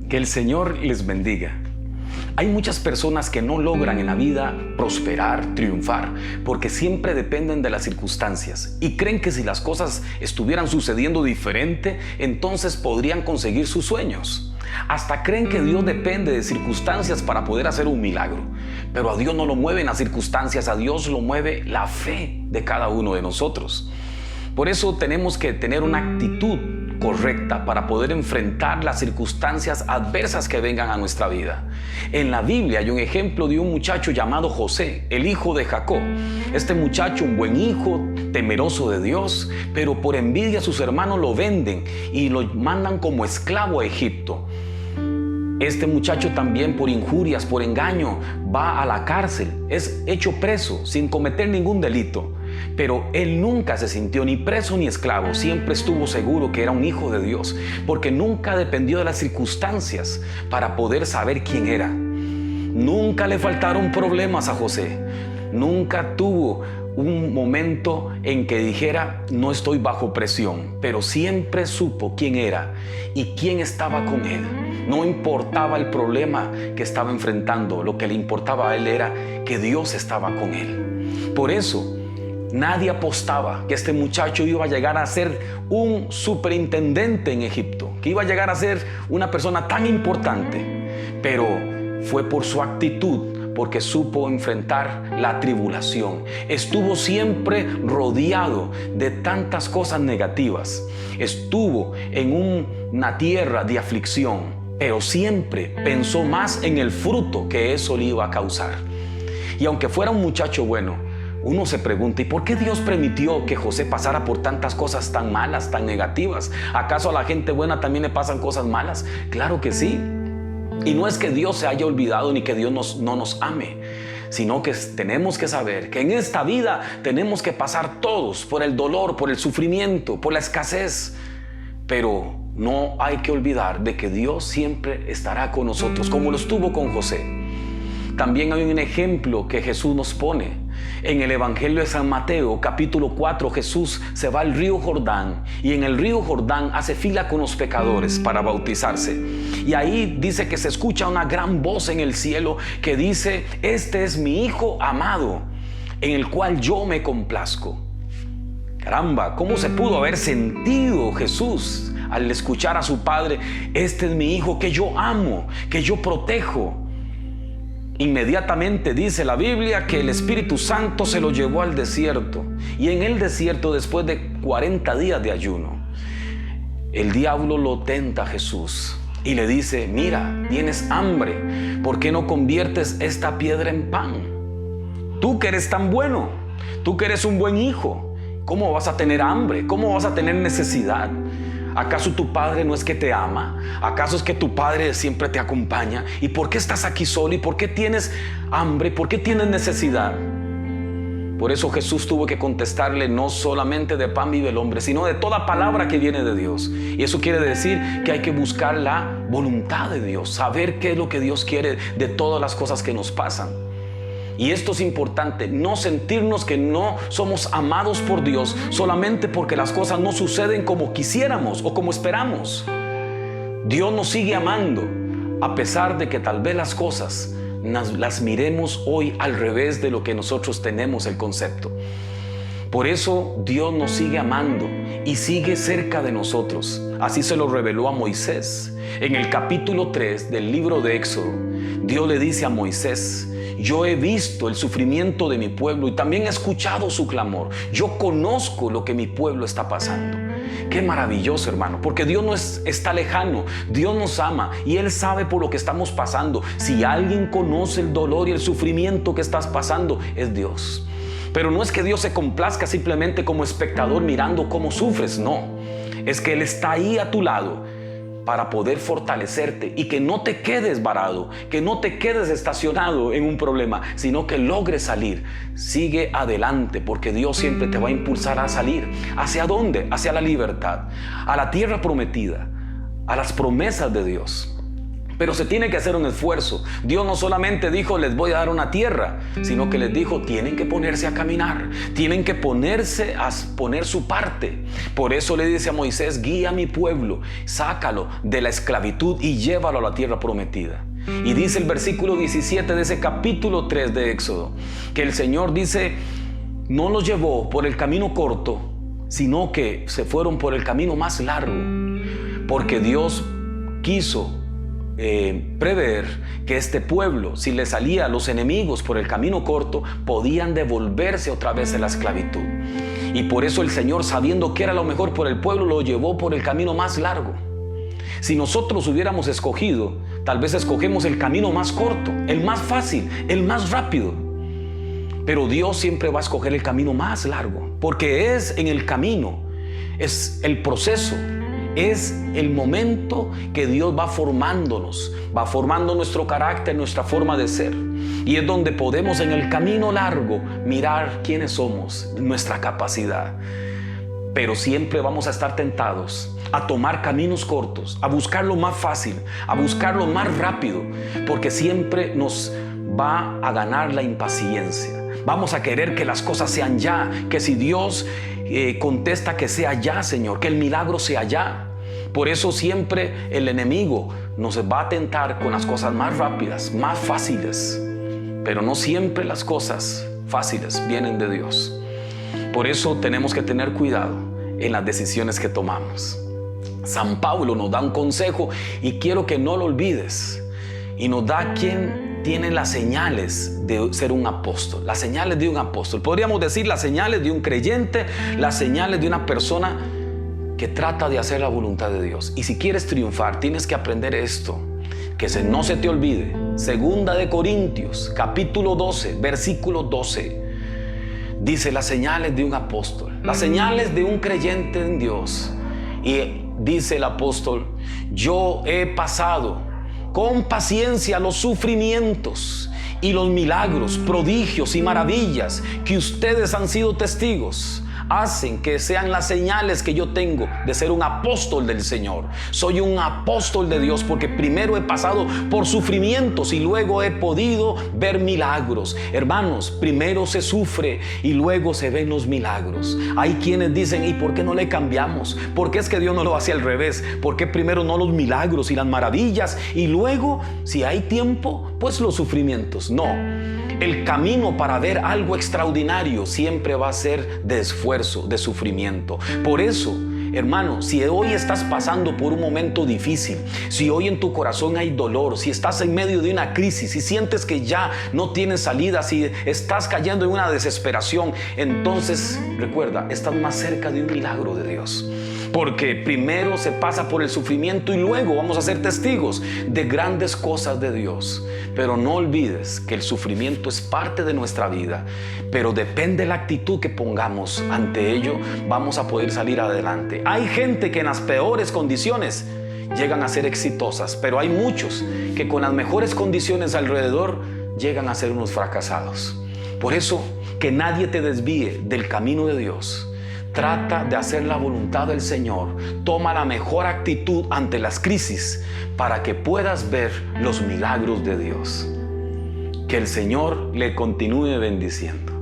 Que el Señor les bendiga. Hay muchas personas que no logran en la vida prosperar, triunfar, porque siempre dependen de las circunstancias y creen que si las cosas estuvieran sucediendo diferente, entonces podrían conseguir sus sueños. Hasta creen que Dios depende de circunstancias para poder hacer un milagro. Pero a Dios no lo mueven las circunstancias, a Dios lo mueve la fe de cada uno de nosotros. Por eso tenemos que tener una actitud correcta para poder enfrentar las circunstancias adversas que vengan a nuestra vida. En la Biblia hay un ejemplo de un muchacho llamado José, el hijo de Jacob. Este muchacho, un buen hijo, temeroso de Dios, pero por envidia sus hermanos lo venden y lo mandan como esclavo a Egipto. Este muchacho también por injurias, por engaño, va a la cárcel, es hecho preso sin cometer ningún delito. Pero él nunca se sintió ni preso ni esclavo, siempre estuvo seguro que era un hijo de Dios, porque nunca dependió de las circunstancias para poder saber quién era. Nunca le faltaron problemas a José, nunca tuvo un momento en que dijera no estoy bajo presión, pero siempre supo quién era y quién estaba con él. No importaba el problema que estaba enfrentando, lo que le importaba a él era que Dios estaba con él. Por eso, nadie apostaba que este muchacho iba a llegar a ser un superintendente en Egipto, que iba a llegar a ser una persona tan importante, pero fue por su actitud, porque supo enfrentar la tribulación. Estuvo siempre rodeado de tantas cosas negativas. Estuvo en una tierra de aflicción, pero siempre pensó más en el fruto que eso le iba a causar. Y aunque fuera un muchacho bueno, uno se pregunta, ¿y por qué Dios permitió que José pasara por tantas cosas tan malas, tan negativas? ¿Acaso a la gente buena también le pasan cosas malas? Claro que sí. Y no es que Dios se haya olvidado ni que Dios no nos ame, sino que tenemos que saber que en esta vida tenemos que pasar todos por el dolor, por el sufrimiento, por la escasez. Pero no hay que olvidar de que Dios siempre estará con nosotros, como lo estuvo con José. También hay un ejemplo que Jesús nos pone. En el Evangelio de San Mateo, capítulo 4, Jesús se va al río Jordán y en el río Jordán hace fila con los pecadores para bautizarse. Y ahí dice que se escucha una gran voz en el cielo que dice, este es mi Hijo amado, en el cual yo me complazco. Caramba, ¿cómo se pudo haber sentido Jesús al escuchar a su Padre? Este es mi Hijo que yo amo, que yo protejo. Inmediatamente dice la Biblia que el Espíritu Santo se lo llevó al desierto. Y en el desierto, después de 40 días de ayuno, el diablo lo tenta a Jesús y le dice, mira, tienes hambre, ¿por qué no conviertes esta piedra en pan? Tú que eres tan bueno, tú que eres un buen hijo, ¿cómo vas a tener hambre? ¿Cómo vas a tener necesidad? ¿Acaso tu padre no es que te ama? ¿Acaso es que tu padre siempre te acompaña? ¿Y por qué estás aquí solo? ¿Y por qué tienes hambre? ¿Por qué tienes necesidad? Por eso Jesús tuvo que contestarle, no solamente de pan vive el hombre, sino de toda palabra que viene de Dios. Y eso quiere decir que hay que buscar la voluntad de Dios, saber qué es lo que Dios quiere de todas las cosas que nos pasan. Y esto es importante, no sentirnos que no somos amados por Dios solamente porque las cosas no suceden como quisiéramos o como esperamos. Dios nos sigue amando a pesar de que tal vez las cosas las miremos hoy al revés de lo que nosotros tenemos el concepto. Por eso Dios nos sigue amando y sigue cerca de nosotros. Así se lo reveló a Moisés. En el capítulo 3 del libro de Éxodo, Dios le dice a Moisés, yo he visto el sufrimiento de mi pueblo y también he escuchado su clamor. Yo conozco lo que mi pueblo está pasando. Qué maravilloso, hermano, porque Dios no está lejano, Dios nos ama y Él sabe por lo que estamos pasando. Si alguien conoce el dolor y el sufrimiento que estás pasando, es Dios. Pero no es que Dios se complazca simplemente como espectador mirando cómo sufres, no. Es que Él está ahí a tu lado para poder fortalecerte y que no te quedes varado, que no te quedes estacionado en un problema, sino que logres salir. Sigue adelante porque Dios siempre te va a impulsar a salir. ¿Hacia dónde? Hacia la libertad, a la tierra prometida, a las promesas de Dios. Pero se tiene que hacer un esfuerzo. Dios no solamente dijo, les voy a dar una tierra, sino que les dijo, tienen que ponerse a caminar, tienen que ponerse a poner su parte. Por eso le dice a Moisés, guía a mi pueblo, sácalo de la esclavitud y llévalo a la tierra prometida. Y dice el versículo 17 de ese capítulo 3 de Éxodo, que el Señor dice, no los llevó por el camino corto, sino que se fueron por el camino más largo, porque Dios quiso prever que este pueblo, si le salía a los enemigos por el camino corto, podían devolverse otra vez a la esclavitud. Y por eso el Señor, sabiendo que era lo mejor por el pueblo, lo llevó por el camino más largo. Si nosotros hubiéramos escogido, tal vez escogemos el camino más corto, el más fácil, el más rápido. Pero Dios siempre va a escoger el camino más largo, porque es en el camino, es el proceso, es el momento que Dios va formándonos, va formando nuestro carácter, nuestra forma de ser. Y es donde podemos en el camino largo mirar quiénes somos, nuestra capacidad. Pero siempre vamos a estar tentados a tomar caminos cortos, a buscar lo más fácil, a buscar lo más rápido, porque siempre nos va a ganar la impaciencia. Vamos a querer que las cosas sean ya, que si Dios contesta, que sea ya, Señor, que el milagro sea ya. Por eso siempre el enemigo nos va a tentar con las cosas más rápidas, más fáciles. Pero no siempre las cosas fáciles vienen de Dios. Por eso tenemos que tener cuidado en las decisiones que tomamos. San Pablo nos da un consejo y quiero que no lo olvides. Y nos da quién tiene las señales de ser un apóstol. Las señales de un apóstol. Podríamos decir las señales de un creyente, las señales de una persona que trata de hacer la voluntad de Dios. Y si quieres triunfar, tienes que aprender esto. Que no se te olvide. Segunda de Corintios, capítulo 12, versículo 12. Dice las señales de un apóstol, las señales de un creyente en Dios. Y dice el apóstol, yo he pasado con paciencia los sufrimientos y los milagros, prodigios y maravillas que ustedes han sido testigos. Hacen que sean las señales que yo tengo de ser un apóstol del Señor. Soy un apóstol de Dios porque primero he pasado por sufrimientos y luego he podido ver milagros. Hermanos, primero se sufre y luego se ven los milagros. Hay quienes dicen, ¿y por qué no le cambiamos? ¿Por qué es que Dios no lo hace al revés? ¿Por qué primero no los milagros y las maravillas y luego, si hay tiempo, pues los sufrimientos? No. El camino para ver algo extraordinario siempre va a ser de esfuerzo, de sufrimiento. Por eso, hermano, si hoy estás pasando por un momento difícil, si hoy en tu corazón hay dolor, si estás en medio de una crisis, si sientes que ya no tienes salida, si estás cayendo en una desesperación, entonces recuerda, estás más cerca de un milagro de Dios. Porque primero se pasa por el sufrimiento y luego vamos a ser testigos de grandes cosas de Dios. Pero no olvides que el sufrimiento es parte de nuestra vida, pero depende de la actitud que pongamos ante ello, vamos a poder salir adelante. Hay gente que en las peores condiciones llegan a ser exitosas, pero hay muchos que con las mejores condiciones alrededor llegan a ser unos fracasados. Por eso, que nadie te desvíe del camino de Dios. Trata de hacer la voluntad del Señor. Toma la mejor actitud ante las crisis para que puedas ver los milagros de Dios. Que el Señor le continúe bendiciendo.